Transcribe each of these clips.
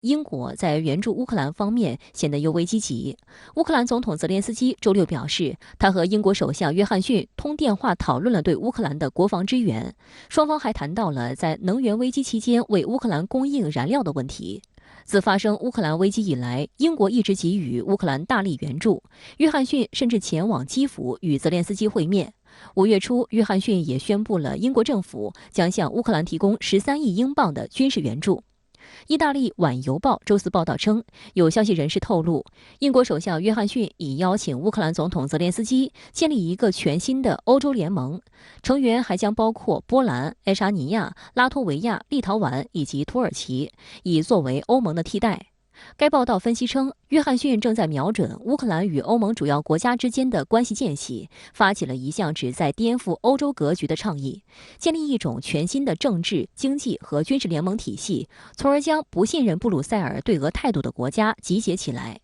英国在援助乌克兰方面显得尤为积极。乌克兰总统泽连斯基周六表示，他和英国首相约翰逊通电话讨论了对乌克兰的国防支援，双方还谈到了在能源危机期间为乌克兰供应燃料的问题。自发生乌克兰危机以来，英国一直给予乌克兰大力援助。约翰逊甚至前往基辅与泽连斯基会面。5月初，约翰逊也宣布了英国政府将向乌克兰提供13亿英镑的军事援助。意大利晚邮报周四报道称，有消息人士透露，英国首相约翰逊已邀请乌克兰总统泽连斯基建立一个全新的欧洲联盟，成员还将包括波兰、爱沙尼亚、拉脱维亚、立陶宛以及土耳其，以作为欧盟的替代。该报道分析称，约翰逊正在瞄准乌克兰与欧盟主要国家之间的关系间隙，发起了一项旨在颠覆欧洲格局的倡议，建立一种全新的政治、经济和军事联盟体系，从而将不信任布鲁塞尔对俄态度的国家集结起来。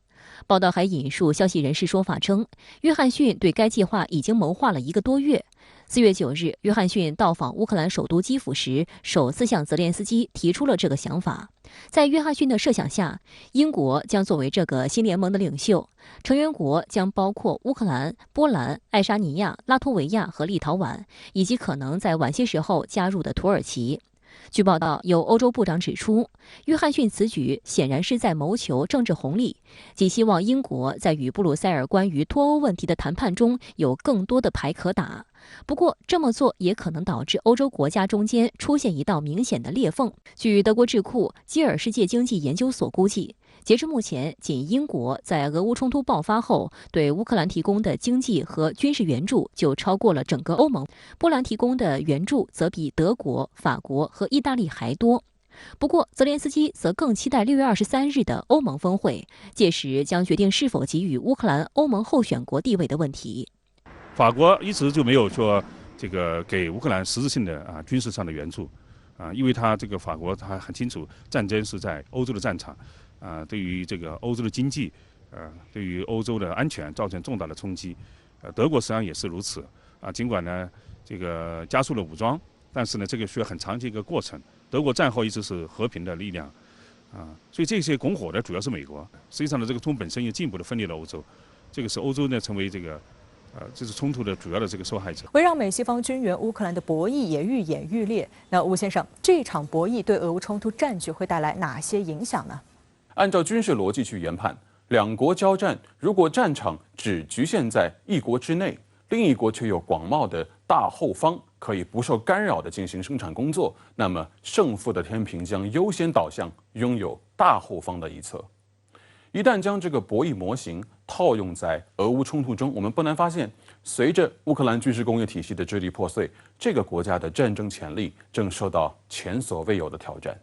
报道还引述消息人士说法称，约翰逊对该计划已经谋划了1个多月。4月9日，约翰逊到访乌克兰首都基辅时，首次向泽连斯基提出了这个想法。在约翰逊的设想下，英国将作为这个新联盟的领袖，成员国将包括乌克兰、波兰、爱沙尼亚、拉脱维亚和立陶宛，以及可能在晚些时候加入的土耳其。据报道，有欧洲部长指出，约翰逊此举显然是在谋求政治红利，即希望英国在与布鲁塞尔关于脱欧问题的谈判中有更多的牌可打。不过，这么做也可能导致欧洲国家中间出现一道明显的裂缝。据德国智库基尔世界经济研究所估计，截至目前，仅英国在俄乌冲突爆发后对乌克兰提供的经济和军事援助就超过了整个欧盟。波兰提供的援助则比德国、法国和意大利还多。不过，泽连斯基则更期待6月23日的欧盟峰会，届时将决定是否给予乌克兰欧盟候选国地位的问题。法国一直就没有说这个给乌克兰实质性的军事上的援助，因为他这个法国他很清楚，战争是在欧洲的战场，对于这个欧洲的经济，对于欧洲的安全造成重大的冲击。德国实际上也是如此，尽管呢这个加速了武装，但是呢这个需要很长的一个过程。德国战后一直是和平的力量，所以这些拱火的主要是美国。实际上呢这个冲突本身也进一步的分裂了欧洲，这个使欧洲呢成为这是冲突的主要的这个受害者。围绕美西方军援乌克兰的博弈也愈演愈烈。那吴先生，这场博弈对俄乌冲突战局会带来哪些影响呢？按照军事逻辑去研判，两国交战，如果战场只局限在一国之内，另一国却有广袤的大后方，可以不受干扰地进行生产工作，那么胜负的天平将优先导向拥有大后方的一侧。一旦将这个博弈模型套用在俄乌冲突中，我们不难发现，随着乌克兰军事工业体系的支离破碎，这个国家的战争潜力正受到前所未有的挑战。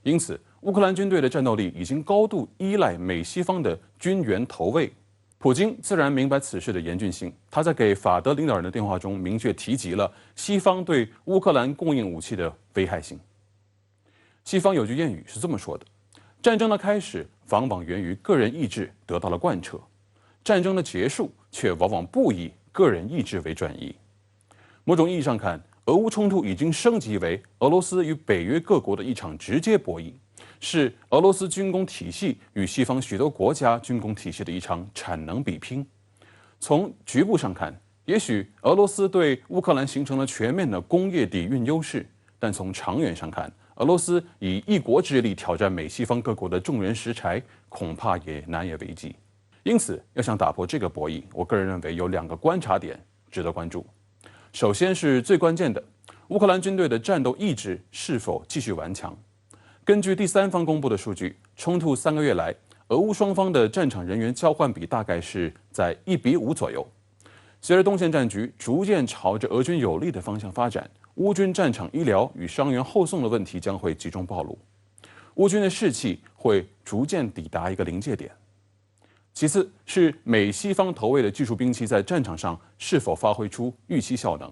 因此，乌克兰军队的战斗力已经高度依赖美西方的军援投喂。普京自然明白此事的严峻性，他在给法德领导人的电话中明确提及了西方对乌克兰供应武器的危害性。西方有句谚语是这么说的：战争的开始往往源于个人意志得到了贯彻，战争的结束却往往不以个人意志为转移。某种意义上看，俄乌冲突已经升级为俄罗斯与北约各国的一场直接博弈，是俄罗斯军工体系与西方许多国家军工体系的一场产能比拼。从局部上看，也许俄罗斯对乌克兰形成了全面的工业底蕴优势，但从长远上看，俄罗斯以一国之力挑战美西方各国的众人拾柴，恐怕也难以为继。因此，要想打破这个博弈，我个人认为有2个观察点值得关注。首先是最关键的，乌克兰军队的战斗意志是否继续顽强。根据第三方公布的数据，冲突3个月来，俄乌双方的战场人员交换比大概是在1:5左右。随着东线战局逐渐朝着俄军有利的方向发展，乌军战场医疗与伤员后送的问题将会集中暴露，乌军的士气会逐渐抵达一个临界点。其次是美西方投喂的技术兵器在战场上是否发挥出预期效能。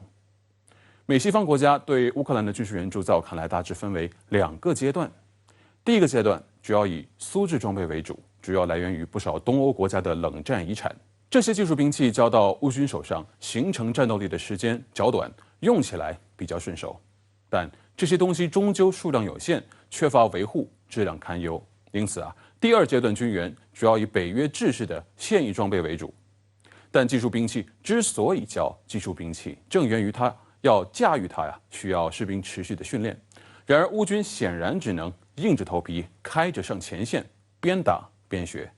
美西方国家对乌克兰的军事援助，在我看来大致分为2个阶段。第一个阶段主要以苏制装备为主，主要来源于不少东欧国家的冷战遗产。这些技术兵器交到乌军手上，形成战斗力的时间较短，用起来比较顺手。但这些东西终究数量有限，缺乏维护，质量堪忧。因此第二阶段军援主要以北约制式的现役装备为主。但技术兵器之所以叫技术兵器，正源于它要驾驭它需要士兵持续的训练。然而乌军显然只能硬着头皮开着上前线，边打边学。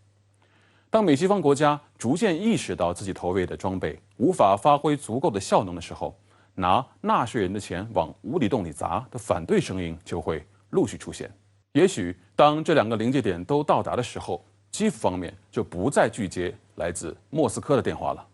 当美西方国家逐渐意识到自己投喂的装备无法发挥足够的效能的时候，拿纳税人的钱往无底洞里砸的反对声音就会陆续出现。也许当这两个临界点都到达的时候，基辅方面就不再拒接来自莫斯科的电话了。